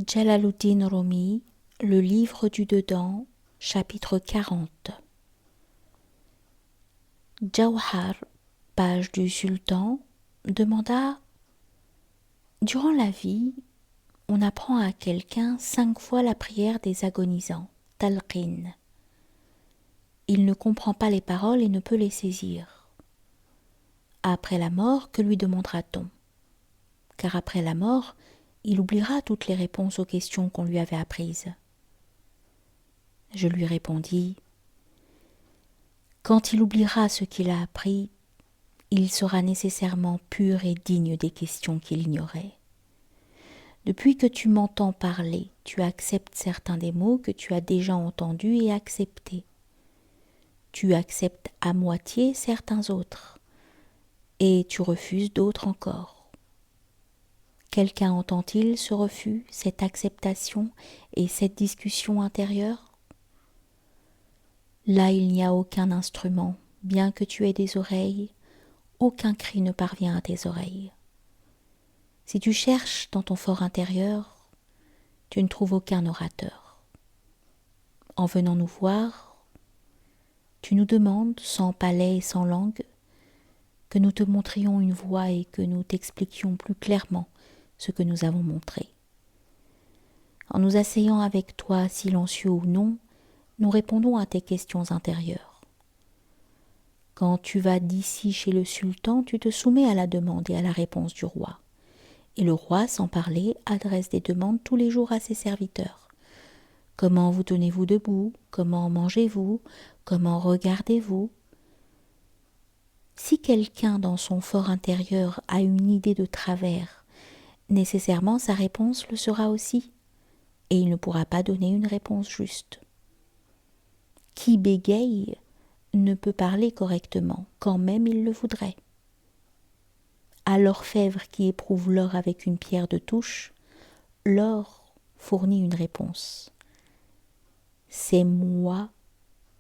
Jalaluddin Rumi, Le livre du dedans, chapitre 40. Jauhar, page du sultan, demanda: durant la vie, on apprend à quelqu'un 5 fois la prière des agonisants, talqin. Il ne comprend pas les paroles et ne peut les saisir. Après la mort, que lui demandera-t-on? Car après la mort, il oubliera toutes les réponses aux questions qu'on lui avait apprises. Je lui répondis: quand il oubliera ce qu'il a appris, il sera nécessairement pur et digne des questions qu'il ignorait. Depuis que tu m'entends parler, tu acceptes certains des mots que tu as déjà entendus et acceptés. Tu acceptes à moitié certains autres, et tu refuses d'autres encore. Quelqu'un entend-il ce refus, cette acceptation et cette discussion intérieure? Là, il n'y a aucun instrument, bien que tu aies des oreilles, aucun cri ne parvient à tes oreilles. Si tu cherches dans ton fort intérieur, tu ne trouves aucun orateur. En venant nous voir, tu nous demandes, sans palais et sans langue, que nous te montrions une voie et que nous t'expliquions plus clairement ce que nous avons montré. En nous asseyant avec toi, silencieux ou non, nous répondons à tes questions intérieures. Quand tu vas d'ici chez le sultan, tu te soumets à la demande et à la réponse du roi. Et le roi, sans parler, adresse des demandes tous les jours à ses serviteurs. Comment vous tenez-vous debout? Comment mangez-vous? Comment regardez-vous? Si quelqu'un dans son fort intérieur a une idée de travers, nécessairement sa réponse le sera aussi, et il ne pourra pas donner une réponse juste. Qui bégaye ne peut parler correctement, quand même il le voudrait. À l'orfèvre qui éprouve l'or avec une pierre de touche, l'or fournit une réponse. C'est moi,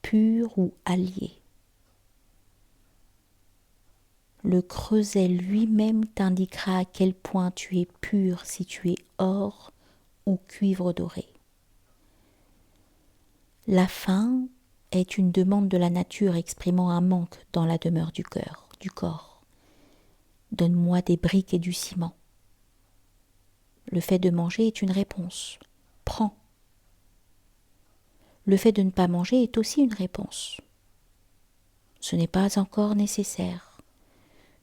pur ou allié. Le creuset lui-même t'indiquera à quel point tu es pur si tu es or ou cuivre doré. La faim est une demande de la nature exprimant un manque dans la demeure du cœur, du corps. Donne-moi des briques et du ciment. Le fait de manger est une réponse. Prends. Le fait de ne pas manger est aussi une réponse. Ce n'est pas encore nécessaire.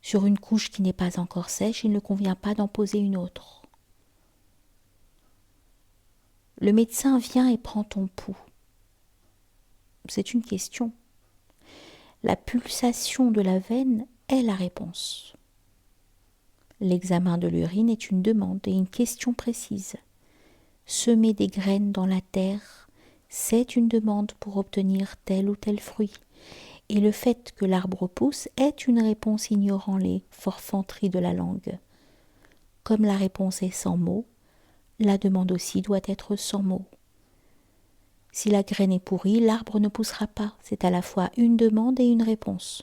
Sur une couche qui n'est pas encore sèche, il ne convient pas d'en poser une autre. Le médecin vient et prend ton pouls. C'est une question. La pulsation de la veine est la réponse. L'examen de l'urine est une demande et une question précise. Semer des graines dans la terre, c'est une demande pour obtenir tel ou tel fruit. Et le fait que l'arbre pousse est une réponse ignorant les forfanteries de la langue. Comme la réponse est sans mots, la demande aussi doit être sans mots. Si la graine est pourrie, l'arbre ne poussera pas. C'est à la fois une demande et une réponse.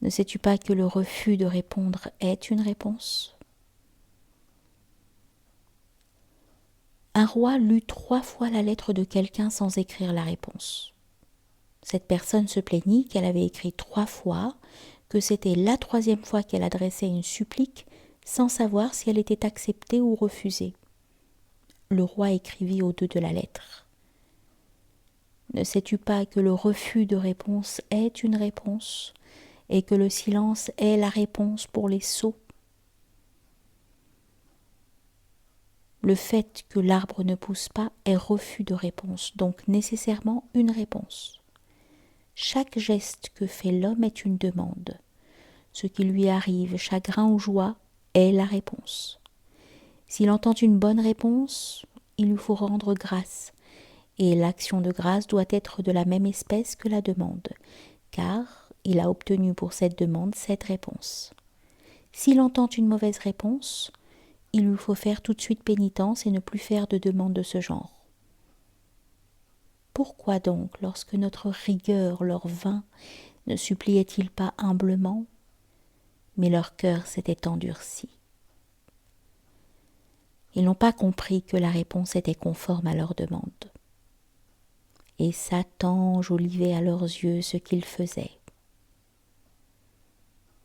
Ne sais-tu pas que le refus de répondre est une réponse? Un roi lut 3 fois la lettre de quelqu'un sans écrire la réponse. Cette personne se plaignit qu'elle avait écrit 3 fois, que c'était la 3e fois qu'elle adressait une supplique sans savoir si elle était acceptée ou refusée. Le roi écrivit au 2 de la lettre: ne sais-tu pas que le refus de réponse est une réponse et que le silence est la réponse pour les sots? Le fait que l'arbre ne pousse pas est refus de réponse, donc nécessairement une réponse. Chaque geste que fait l'homme est une demande. Ce qui lui arrive, chagrin ou joie, est la réponse. S'il entend une bonne réponse, il lui faut rendre grâce, et l'action de grâce doit être de la même espèce que la demande, car il a obtenu pour cette demande cette réponse. S'il entend une mauvaise réponse, il lui faut faire tout de suite pénitence et ne plus faire de demande de ce genre. Pourquoi donc, lorsque notre rigueur leur vint, ne suppliaient-ils pas humblement? Mais leur cœur s'était endurci. Ils n'ont pas compris que la réponse était conforme à leur demande. Et Satan enjolivait à leurs yeux ce qu'ils faisaient.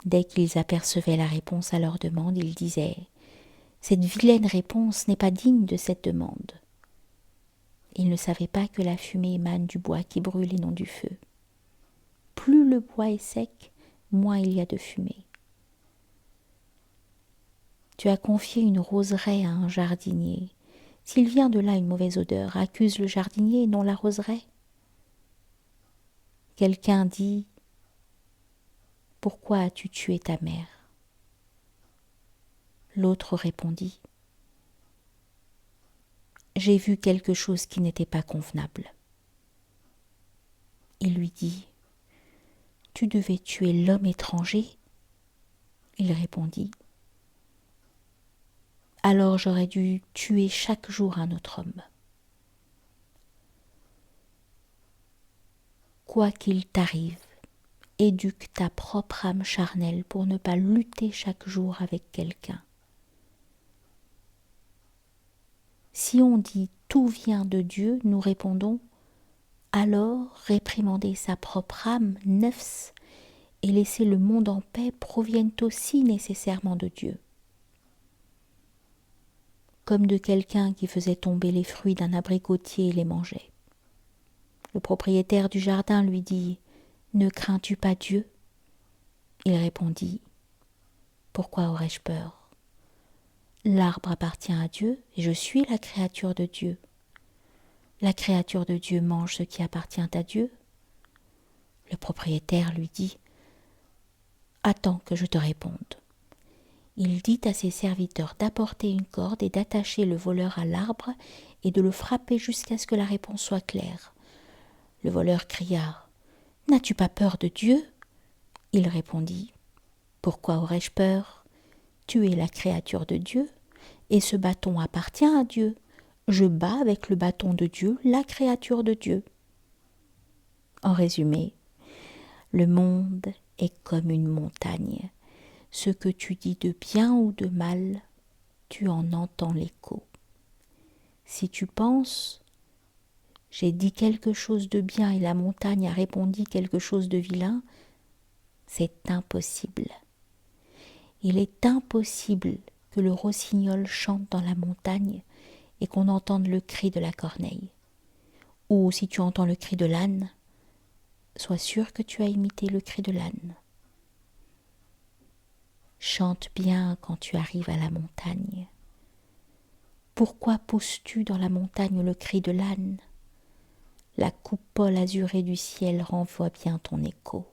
Dès qu'ils apercevaient la réponse à leur demande, ils disaient « Cette vilaine réponse n'est pas digne de cette demande. » Ils ne savaient pas que la fumée émane du bois qui brûle et non du feu. Plus le bois est sec, moins il y a de fumée. Tu as confié une roseraie à un jardinier. S'il vient de là une mauvaise odeur, accuse le jardinier et non la roseraie. Quelqu'un dit « Pourquoi as-tu tué ta mère ?» L'autre répondit « J'ai vu quelque chose qui n'était pas convenable. » Il lui dit « Tu devais tuer l'homme étranger ?» Il répondit « Alors j'aurais dû tuer chaque jour un autre homme. » Quoi qu'il t'arrive, éduque ta propre âme charnelle pour ne pas lutter chaque jour avec quelqu'un. Si on dit « tout vient de Dieu », nous répondons « alors réprimander sa propre âme, nefs, et laisser le monde en paix proviennent aussi nécessairement de Dieu. » Comme de quelqu'un qui faisait tomber les fruits d'un abricotier et les mangeait. Le propriétaire du jardin lui dit « Ne crains-tu pas Dieu ?» Il répondit « Pourquoi aurais-je peur ? L'arbre appartient à Dieu et je suis la créature de Dieu. La créature de Dieu mange ce qui appartient à Dieu. » Le propriétaire lui dit « Attends que je te réponde. » Il dit à ses serviteurs d'apporter une corde et d'attacher le voleur à l'arbre et de le frapper jusqu'à ce que la réponse soit claire. Le voleur cria « N'as-tu pas peur de Dieu ?» Il répondit « Pourquoi aurais-je peur ? Tu es la créature de Dieu et ce bâton appartient à Dieu. Je bats avec le bâton de Dieu la créature de Dieu. » En résumé, le monde est comme une montagne. Ce que tu dis de bien ou de mal, tu en entends l'écho. Si tu penses « j'ai dit quelque chose de bien et la montagne a répondu quelque chose de vilain », c'est impossible. Il est impossible que le rossignol chante dans la montagne et qu'on entende le cri de la corneille. Ou si tu entends le cri de l'âne, sois sûr que tu as imité le cri de l'âne. Chante bien quand tu arrives à la montagne. Pourquoi pousses-tu dans la montagne le cri de l'âne ? La coupole azurée du ciel renvoie bien ton écho.